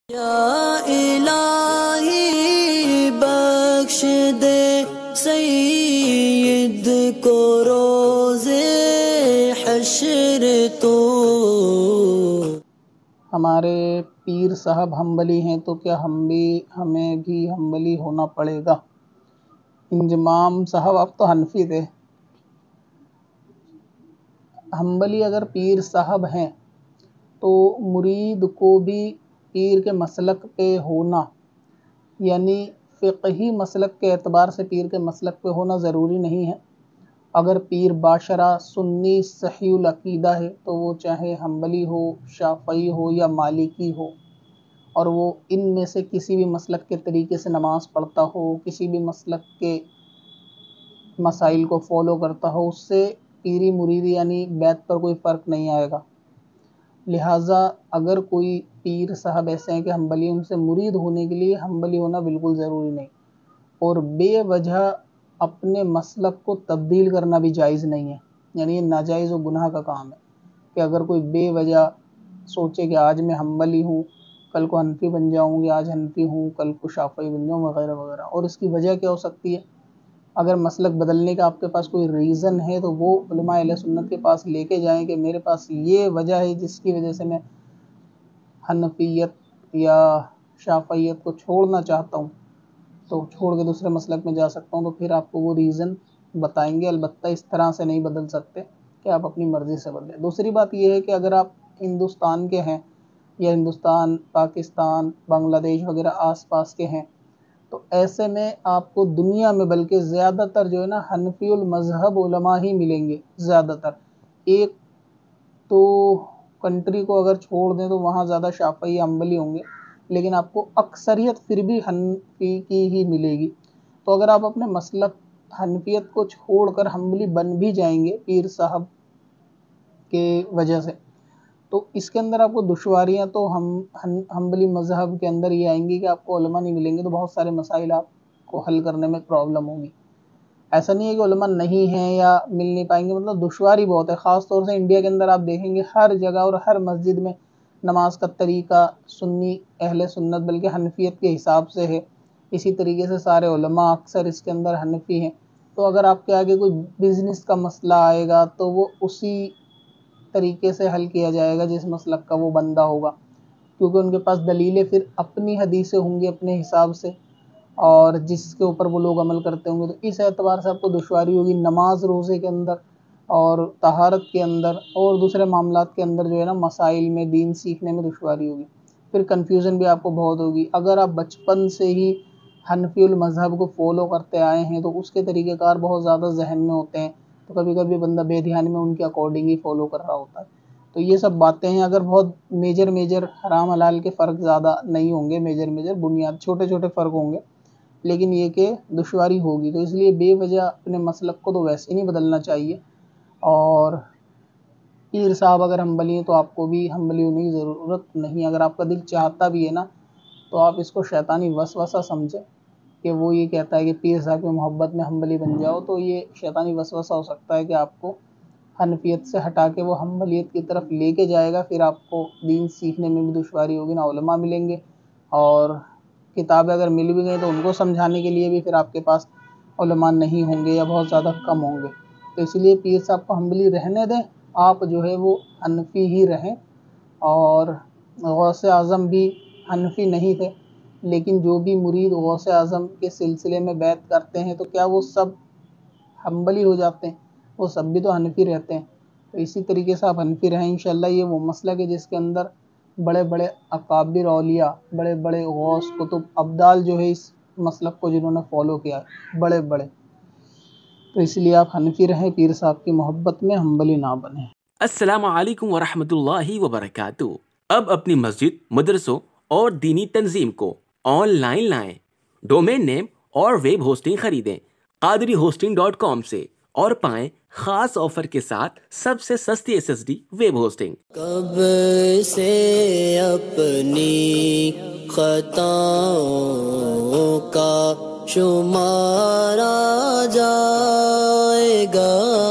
یا الہی بخش دے سید کو روز حشر تو۔ ہمارے پیر صاحب حنبلی ہیں تو کیا ہمیں بھی حنبلی ہونا پڑے گا؟ انضمام صاحب آپ تو حنفی تھے۔ حنبلی اگر پیر صاحب ہیں تو مرید کو بھی پیر کے مسلک پہ ہونا، یعنی فقہی مسلک کے اعتبار سے پیر کے مسلک پہ ہونا ضروری نہیں ہے۔ اگر پیر باشرہ سنی صحیح العقیدہ ہے تو وہ چاہے حنبلی ہو، شافعی ہو یا مالکی ہو، اور وہ ان میں سے کسی بھی مسلک کے طریقے سے نماز پڑھتا ہو، کسی بھی مسلک کے مسائل کو فالو کرتا ہو، اس سے پیری مریدی یعنی بیعت پر کوئی فرق نہیں آئے گا۔ لہٰذا اگر کوئی پیر صاحب ایسے ہیں کہ حنبلی، ان سے مرید ہونے کے لیے حنبلی ہونا بالکل ضروری نہیں، اور بے وجہ اپنے مسلک کو تبدیل کرنا بھی جائز نہیں ہے، یعنی یہ ناجائز و گناہ کا کام ہے کہ اگر کوئی بے وجہ سوچے کہ آج میں حنبلی ہوں، کل کو حنفی بن جاؤں گی، آج حنفی ہوں کل کو شافعی بن جاؤں وغیرہ وغیرہ۔ اور اس کی وجہ کیا ہو سکتی ہے؟ اگر مسلک بدلنے کا آپ کے پاس کوئی ریزن ہے تو وہ علماء اہل سنت کے پاس لے کے جائیں کہ میرے پاس یہ وجہ ہے جس کی وجہ سے میں حنفیت یا شافعیت کو چھوڑنا چاہتا ہوں، تو چھوڑ کے دوسرے مسلک میں جا سکتا ہوں، تو پھر آپ کو وہ ریزن بتائیں گے۔ البتہ اس طرح سے نہیں بدل سکتے کہ آپ اپنی مرضی سے بدلیں۔ دوسری بات یہ ہے کہ اگر آپ ہندوستان کے ہیں یا ہندوستان، پاکستان، بنگلہ دیش وغیرہ آس پاس کے ہیں، تو ایسے میں آپ کو دنیا میں بلکہ زیادہ تر جو ہے نا حنفی المذہب علماء ہی ملیں گے زیادہ تر۔ ایک تو کنٹری کو اگر چھوڑ دیں تو وہاں زیادہ شافعی حنبلی ہوں گے، لیکن آپ کو اکثریت پھر بھی حنفی کی ہی ملے گی۔ تو اگر آپ اپنے مسلک حنفیت کو چھوڑ کر حنبلی بن بھی جائیں گے پیر صاحب کے وجہ سے، تو اس کے اندر آپ کو دشواریاں تو حنبلی مذہب کے اندر یہ آئیں گی کہ آپ کو علماء نہیں ملیں گے، تو بہت سارے مسائل آپ کو حل کرنے میں پرابلم ہوگی۔ ایسا نہیں ہے کہ علماء نہیں ہیں یا مل نہیں پائیں گے، مطلب دشواری بہت ہے۔ خاص طور سے انڈیا کے اندر آپ دیکھیں گے ہر جگہ اور ہر مسجد میں نماز کا طریقہ سنی اہل سنت بلکہ حنفیت کے حساب سے ہے۔ اسی طریقے سے سارے علماء اکثر اس کے اندر حنفی ہیں۔ تو اگر آپ کے آگے کوئی بزنس کا مسئلہ آئے گا تو وہ اسی طریقے سے حل کیا جائے گا جس مسلک کا وہ بندہ ہوگا، کیونکہ ان کے پاس دلیلیں پھر اپنی حدیثیں ہوں گی اپنے حساب سے، اور جس کے اوپر وہ لوگ عمل کرتے ہوں گے، تو اس اعتبار سے آپ کو دشواری ہوگی نماز روزے کے اندر اور طہارت کے اندر اور دوسرے معاملات کے اندر جو ہے نا مسائل میں دین سیکھنے میں دشواری ہوگی، پھر کنفیوژن بھی آپ کو بہت ہوگی۔ اگر آپ بچپن سے ہی حنفی المذہب کو فالو کرتے آئے ہیں تو اس کے طریقہ کار بہت زیادہ ذہن میں ہوتے ہیں، تو کبھی کبھی بندہ بے دھیانی میں ان کے اکارڈنگ ہی فالو کر رہا ہوتا ہے۔ تو یہ سب باتیں ہیں، اگر بہت میجر حرام حلال کے فرق زیادہ نہیں ہوں گے، میجر بنیاد چھوٹے چھوٹے فرق ہوں گے، لیکن یہ کہ دشواری ہوگی، تو اس لیے بے وجہ اپنے مسلک کو تو ویسے ہی نہیں بدلنا چاہیے۔ اور پیر صاحب اگر حنبلی ہیں تو آپ کو بھی حنبلی ہونے کی ضرورت نہیں۔ اگر آپ کا دل چاہتا بھی ہے نا تو آپ اس کو شیطانی وسوسہ سمجھیں کہ وہ یہ کہتا ہے کہ پیر صاحب کی محبت میں حنبلی بن جاؤ، تو یہ شیطانی وسوسہ ہو سکتا ہے کہ آپ کو حنفیت سے ہٹا کے وہ حنبلیت کی طرف لے کے جائے گا، پھر آپ کو دین سیکھنے میں بھی دشواری ہوگی، نہ علماء ملیں گے، اور کتابیں اگر مل بھی گئیں تو ان کو سمجھانے کے لیے بھی پھر آپ کے پاس علماء نہیں ہوں گے یا بہت زیادہ کم ہوں گے۔ تو اس لیے پیر صاحب کو حنبلی رہنے دیں، آپ جو ہے وہ حنفی ہی رہیں۔ اور غوث اعظم بھی حنفی نہیں تھے، لیکن جو بھی مرید غوث اعظم کے سلسلے میں بیعت کرتے ہیں تو کیا وہ سب حنبلی ہو جاتے ہیں؟ وہ سب بھی تو حنفی رہتے ہیں۔ تو اسی طریقے سے آپ حنفی رہیں انشاءاللہ۔ یہ وہ مسلک ہے جس کے اندر بڑے بڑے اکابر اولیاء، بڑے بڑے غوث قطب ابدال جو ہے اس مسلک کو جنہوں نے فالو کیا ہے بڑے بڑے، تو اس لیے آپ حنفی رہیں، پیر صاحب کی محبت میں حنبلی نہ بنیں۔ السلام علیکم ورحمۃ اللہ وبرکاتہ۔ اب اپنی مسجد، مدرسوں اور دینی تنظیم کو آن لائن لائیں۔ ڈومین نیم اور ویب ہوسٹنگ خریدیں قادریhosting.com سے اور پائیں خاص آفر کے ساتھ سب سے سستی SSD ویب ہوسٹنگ۔ کب سے اپنی خطاؤں کا شمارا جائے گا۔